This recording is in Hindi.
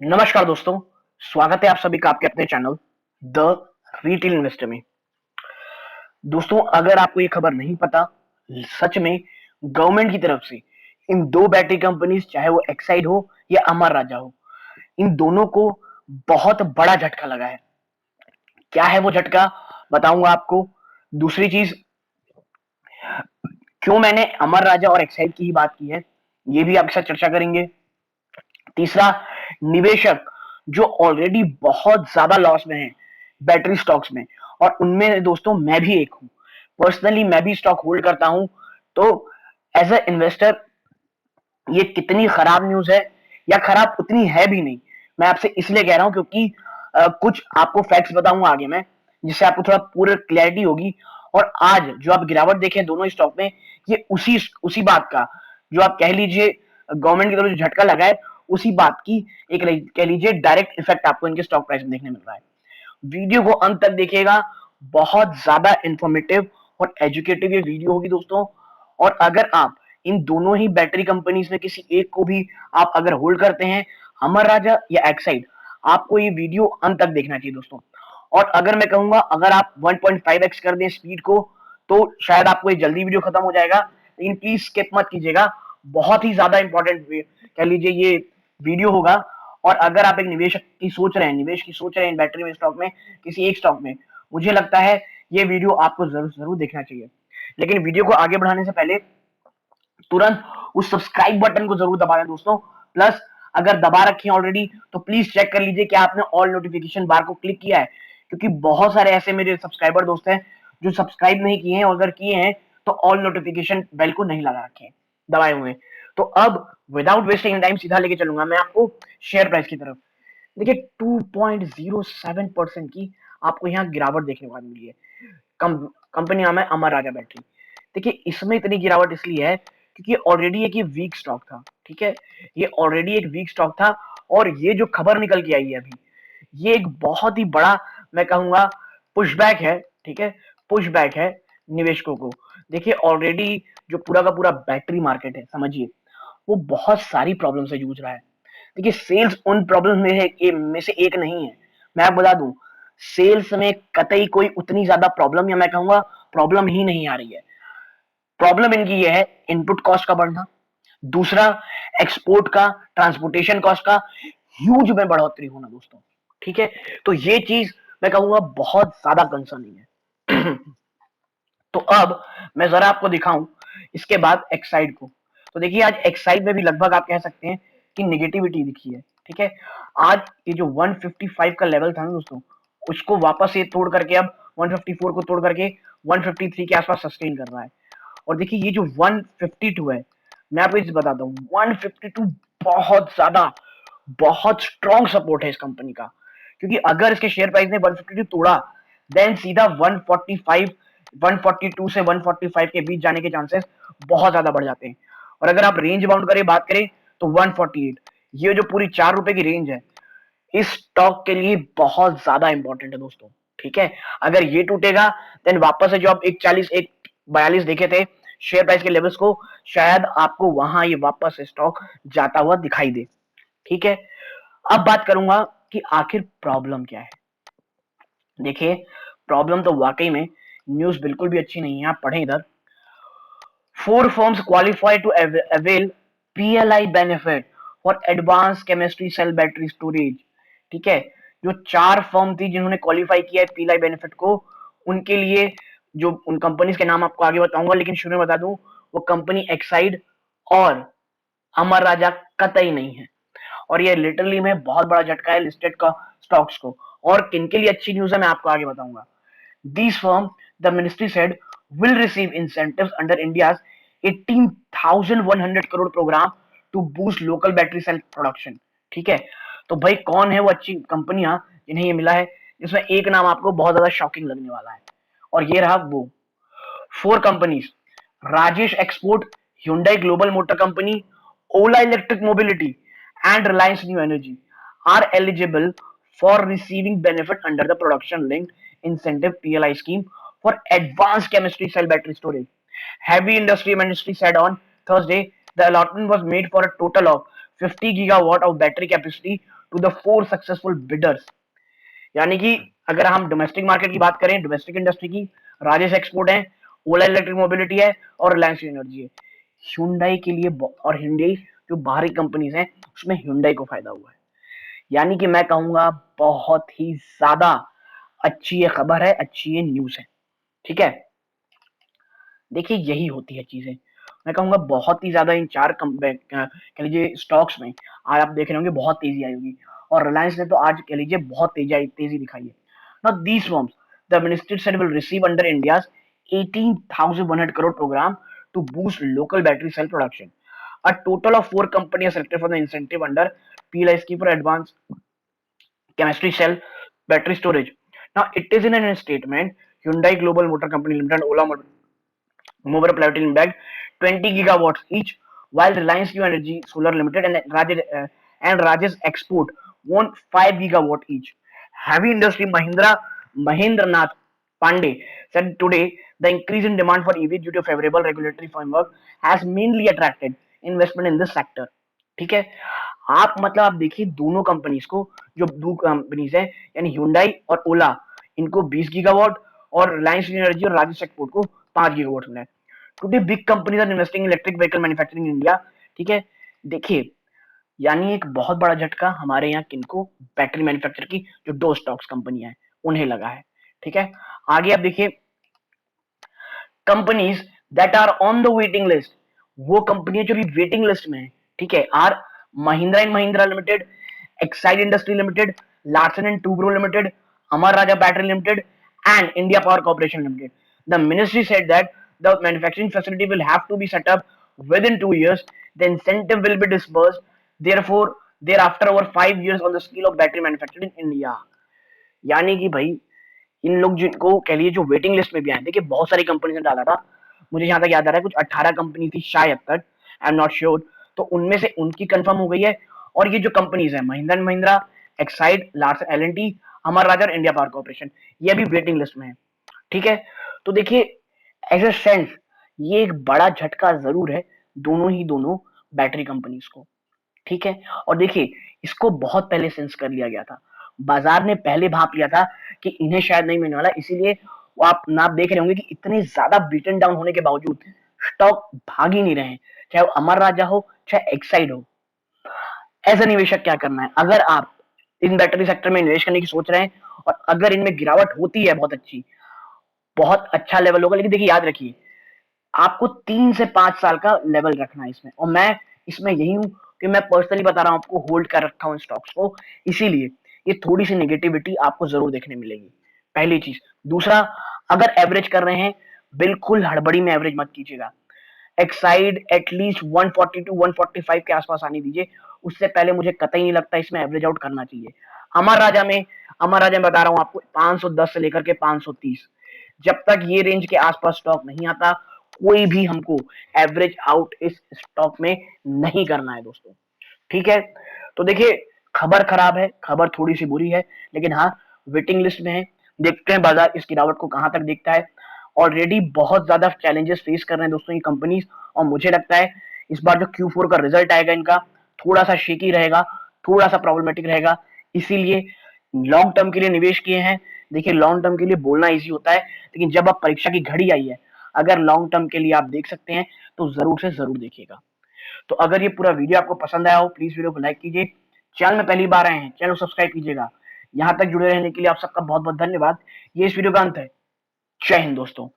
नमस्कार दोस्तों, स्वागत है आप सभी का आपके अपने चैनल द रिटेल इन्वेस्टर में। दोस्तों, अगर आपको ये खबर नहीं पता, सच में गवर्नमेंट की तरफ से इन दो बैटरी कंपनीज, चाहे वो एक्साइड हो या अमर राजा हो, इन दोनों को बहुत बड़ा झटका लगा है। क्या है वो झटका, बताऊंगा आपको। दूसरी चीज, क्यों मैंने अमर राजा और एक्साइड की ही बात की है, ये भी आपके साथ चर्चा करेंगे। तीसरा, निवेशक जो ऑलरेडी बहुत ज्यादा लॉस में हैं बैटरी स्टॉक्स में, और उनमें दोस्तों मैं भी एक हूं। पर्सनली मैं भी स्टॉक होल्ड करता हूं। तो एज अ इन्वेस्टर, ये कितनी खराब न्यूज है, या खराब उतनी है भी नहीं, मैं आपसे इसलिए कह रहा हूं क्योंकि कुछ आपको फैक्ट्स बताऊंगा आगे मैं, जिससे आपको थोड़ा पूरी क्लैरिटी होगी। और आज जो आप गिरावट देखे दोनों स्टॉक में, ये उसी उसी बात का, जो आप कह लीजिए गवर्नमेंट की तरफ जो झटका लगा है, उसी बात की एक कह लीजिए डायरेक्ट इफेक्ट आपको इनके स्टॉक प्राइस में देखने मिल रहा है। वीडियो को अंत तक देखिएगा, बहुत ज्यादा इंफॉर्मेटिव और एजुकेटिव ये वीडियो होगी दोस्तों। और अगर आप इन दोनों ही बैटरी कंपनीज में किसी एक को भी आप अगर होल्ड करते हैं, अमर राजा या एक्साइड, आपको ये वीडियो अंत तक देखना चाहिए दोस्तों। और अगर मैं कहूंगा, अगर आप 1.5x कर दें स्पीड को, तो शायद आपको ये जल्दी वीडियो खत्म हो जाएगा, लेकिन प्लीज स्किप मत कीजिएगा। बहुत ही ज्यादा इंपॉर्टेंट कह लीजिए ये वीडियो होगा। और अगर आप एक निवेशक की सोच रहे हैं, निवेश की सोच रहे हैं बैटरी में स्टॉक में, किसी एक स्टॉक में, मुझे लगता है ये वीडियो आपको जरूर जरूर देखना चाहिए। लेकिन वीडियो को आगे बढ़ाने से पहले तुरंत उस सब्सक्राइब बटन को जरूर दबा दें दोस्तों। प्लस अगर दबा रखी है ऑलरेडी, तो प्लीज चेक कर लीजिए कि आपने ऑल नोटिफिकेशन बार को क्लिक किया है, क्योंकि बहुत सारे ऐसे मेरे सब्सक्राइबर दोस्त हैं जो सब्सक्राइब नहीं किए हैं, और अगर किए हैं तो ऑल नोटिफिकेशन बेल को नहीं लगा रखे हैं, दबाए हुए हैं। तो अब विदाउट वेस्टिंग टाइम सीधा लेके चलूंगा मैं आपको शेयर प्राइस की तरफ। देखिए 2.07% की आपको यहाँ गिरावट देखने को मिली है। कंपनी नाम है अमर राजा बैटरी। देखिए इसमें इतनी गिरावट इसलिए है क्योंकि ऑलरेडी एक ये वीक स्टॉक था, ठीक है, ये ऑलरेडी एक वीक स्टॉक था। और ये जो खबर निकल के आई है अभी, ये एक बहुत ही बड़ा, मैं कहूंगा, पुशबैक है, ठीक है, पुशबैक है निवेशकों को। देखिए ऑलरेडी जो पूरा का पूरा बैटरी मार्केट है, समझिए, वो बहुत सारी प्रॉब्लम से जूझ रहा है। देखिए सेल्स उन प्रॉब्लम में से एक नहीं है। मैं आपको बता दूं, सेल्स में कतई कोई उतनी ज्यादा प्रॉब्लम, या मैं कहूंगा प्रॉब्लम ही नहीं आ रही है। प्रॉब्लम इनकी ये है इनपुट कॉस्ट का बढ़ना, दूसरा एक्सपोर्ट का, ट्रांसपोर्टेशन कॉस्ट का ह्यूज में बढ़ोतरी होना दोस्तों, ठीक है। तो ये चीज मैं कहूंगा बहुत ज्यादा कंसर्निंग है। तो अब मैं जरा आपको दिखाऊं इसके बाद एक्साइड को। तो देखिए आज एक्साइड में भी लगभग आप कह सकते हैं कि निगेटिविटी दिखी है, ठीक है। आज ये जो 155 का लेवल था ना दोस्तों, उसको वापस ये तोड़ करके अब 154 को तोड़ करके 153 के आसपास सस्टेन कर रहा है। और देखिए ये जो 152 है, मैं आपको इस बताता हूँ, 152 बहुत ज्यादा, बहुत स्ट्रॉन्ग सपोर्ट है इस कंपनी का। क्योंकि अगर इसके शेयर प्राइस ने 152 तोड़ा, देन सीधा 145, 142 से 145 के बीच जाने के चांसेस बहुत ज्यादा बढ़ जाते हैं। और अगर आप रेंज बाउंड करें, बात करें, तो 148, ये जो पूरी 4 रुपए की रेंज है, इस स्टॉक के लिए बहुत ज्यादा इंपॉर्टेंट है दोस्तों, ठीक है। अगर ये टूटेगा, देन वापस से जो आप 140, 142 देखे थे शेयर प्राइस के लेवल्स को, शायद आपको वहां ये वापस स्टॉक जाता हुआ दिखाई दे, ठीक है। अब बात करूंगा कि आखिर प्रॉब्लम क्या है। देखिए प्रॉब्लम तो वाकई में न्यूज बिल्कुल भी अच्छी नहीं है, आप पढ़ें इधर। 4 firms qualify to avail PLI benefit for advanced chemistry cell battery storage, ठीक है। जो 4 फर्म थी जिन्होंने क्वालिफाई किया है पीएलआई बेनिफिट को, उनके लिए, जो उन कंपनीज के नाम आपको आगे बताऊंगा, लेकिन शुरू में बता दूं, वो कंपनी एक्साइड और अमर राजा कतई नहीं है। और ये लिटरली में बहुत बड़ा झटका है लिस्टेड का स्टॉक्स को। और किनके लिए अच्छी न्यूज है मैं आपको आगे बताऊंगा। These firms, the ministry said, will receive incentives under India's 18,100 crore program to boost local battery cell production, ठीक है। तो भाई कौन है वो अच्छी कंपनियां जिन्हें ये मिला है, जिसमें एक नाम आपको बहुत ज्यादा शॉकिंग लगने वाला है, और ये रहा वो 4 companies. Rajesh export, Hyundai global motor company, Ola electric mobility and Reliance new energy are eligible for receiving benefit under the production linked incentive PLI scheme for advanced chemistry cell battery storage. Heavy industry ministry said on Thursday the allotment was made for a total of 50 gigawatt of battery capacity to the 4 successful bidders. यानी कि अगर हम डोमेस्टिक मार्केट की बात करें, डोमेस्टिक इंडस्ट्री की, राजेश एक्सपोर्ट है, ओला इलेक्ट्रिक मोबिलिटी है और रिलायंस एनर्जी है। Hyundai के लिए और Hyundai जो बाहरी कंपनीज हैं उसमें Hyundai को फायदा हुआ है। यानी कि मैं कहूंगा बहुत ही ज्यादा अच्छी ये खबर है, अच्छी ये न्यूज है। ठीक है, देखिए यही होती है चीजें। मैं कहूंगा बहुत ही ज्यादा इन चार कह लीजिए स्टॉक्स में आज आप देख रहे होंगे बहुत तेजी आई होगी, और रिलायंस ने तो आज कह लीजिए बहुत तेजी दिखाई है। Now these firms the ministry said will receive under India's 18,100 crore program to boost local battery cell production. A total of 4 companies are selected for the incentive under PLI scheme for advanced chemistry cell battery storage. Now it is in a statement, Hyundai Global Motor Company Limited, Ola Mover Private Limited 20 gigawatts each, while Reliance New Energy Solar Limited and Rajesh Export won 5 gigawatt each. Heavy industry Mahendranath Pandey said today the increase in demand for EV due to favorable regulatory framework has mainly attracted investment in this sector. ठीक है, आप मतलब आप देखिए दोनों कंपनीज को, जो दो कंपनीज है यानी Hyundai और ओला, इनको 20 गीगावाट और रिलायंस एनर्जी और राजेश एक्सपोर्ट को 5 गीगावाट मिला है। Today big companies are investing in electric vehicle manufacturing in India. ठीक है, देखिए यानी एक बहुत बड़ा झटका हमारे यहाँ किनको, बैटरी मैन्युफैक्चर की जो दो स्टॉक्स कंपनियां हैं उन्हें लगा है। ठीक है, आगे आप देखिए companies that are on the waiting list, वो कंपनियां जो भी वेटिंग लिस्ट में है, ठीक है, are Mahindra and Mahindra limited, Exide industry limited, Larsen and Toubro limited, Amara Raja battery limited and India power corporation limited. The ministry said that the manufacturing facility will have to be set up within 2 years. The incentive will be disbursed therefore thereafter over 5 years on the scale of battery manufacturing in India. यानी कि भाई इन लोग जिनको कह लीजिए जो वेटिंग लिस्ट में भी आए, देखिए बहुत सारी कंपनी ने डाला था, मुझे जहां तक याद आ रहा है कुछ 18 कंपनी थी शायद तक, आई एम नॉट श्योर, तो उनमें से उनकी कंफर्म हो गई है। और ये जो कंपनीज है Mahindra and Mahindra, Exide, Larsen L and T, Amar Raja और इंडिया पावर कॉर्पोरेशन, ये भी वेटिंग लिस्ट में है। ठीक है, तो देखिए एज ए सेंस ये एक बड़ा झटका जरूर है दोनों बैटरी कंपनीज को। ठीक है, और देखिए इसको बहुत पहले सेंस कर लिया गया था, बाजार ने पहले भाप लिया था कि इन्हें शायद नहीं मिलने वाला, इसीलिए वो आप देख रहे होंगे कि इतने ज्यादा बीटन डाउन होने के बावजूद स्टॉक भाग ही नहीं रहे हैं, चाहे वो अमर राजा हो चाहे एक्साइड हो। एज ए निवेशक क्या करना है, अगर आप इन बैटरी सेक्टर में निवेश करने की सोच रहे हैं और अगर इनमें गिरावट होती है बहुत अच्छी, बहुत अच्छा लेवल होगा, लेकिन देखिए याद रखिए आपको 3 से 5 साल का लेवल रखना है इसमें, और मैं इसमें यही हूं कि मैं पर्सनली बता रहा हूं आपको, होल्ड कर रखा हूं स्टॉक्स को, इसीलिए ये थोड़ी सी नेगेटिविटी आपको जरूर देखने मिलेगी, पहली चीज। दूसरा, अगर एवरेज कर रहे हैं बिल्कुल हड़बड़ी में एवरेज मत कीजिएगा, एक्साइड एटलीस्ट 140 टू 145 के आसपास आने दीजिए, उससे पहले मुझे कतई नहीं लगता इसमें एवरेज आउट करना चाहिए। अमर राजा में बता रहा हूं आपको 510 से लेकर के 530, जब तक ये रेंज के आसपास स्टॉक नहीं आता कोई भी हमको एवरेज आउट इस स्टॉक में नहीं करना है दोस्तों। ठीक है, तो देखिए खबर खराब है, खबर थोड़ी सी बुरी है, लेकिन हाँ वेटिंग लिस्ट में है, देखते हैं बाजार इस गिरावट को कहां तक देखता है। ऑलरेडी बहुत ज्यादा चैलेंजेस फेस कर रहे हैं दोस्तों ये कंपनीज, और मुझे लगता है इस बार जो Q4 का रिजल्ट आएगा इनका थोड़ा सा शेकी रहेगा, थोड़ा सा प्रॉब्लमेटिक रहेगा, इसीलिए लॉन्ग टर्म के लिए निवेश किए हैं। देखिए लॉन्ग टर्म के लिए बोलना इजी होता है, लेकिन जब अब परीक्षा की घड़ी आई है, अगर लॉन्ग टर्म के लिए आप देख सकते हैं तो जरूर से जरूर देखिएगा। तो अगर ये पूरा वीडियो आपको पसंद आया हो प्लीज वीडियो को लाइक कीजिए, चैनल में पहली बार आए हैं चैनल को सब्सक्राइब कीजिएगा। यहां तक जुड़े रहने के लिए आप सबका बहुत बहुत धन्यवाद। ये इस वीडियो का अंत है। जय हिंद दोस्तों।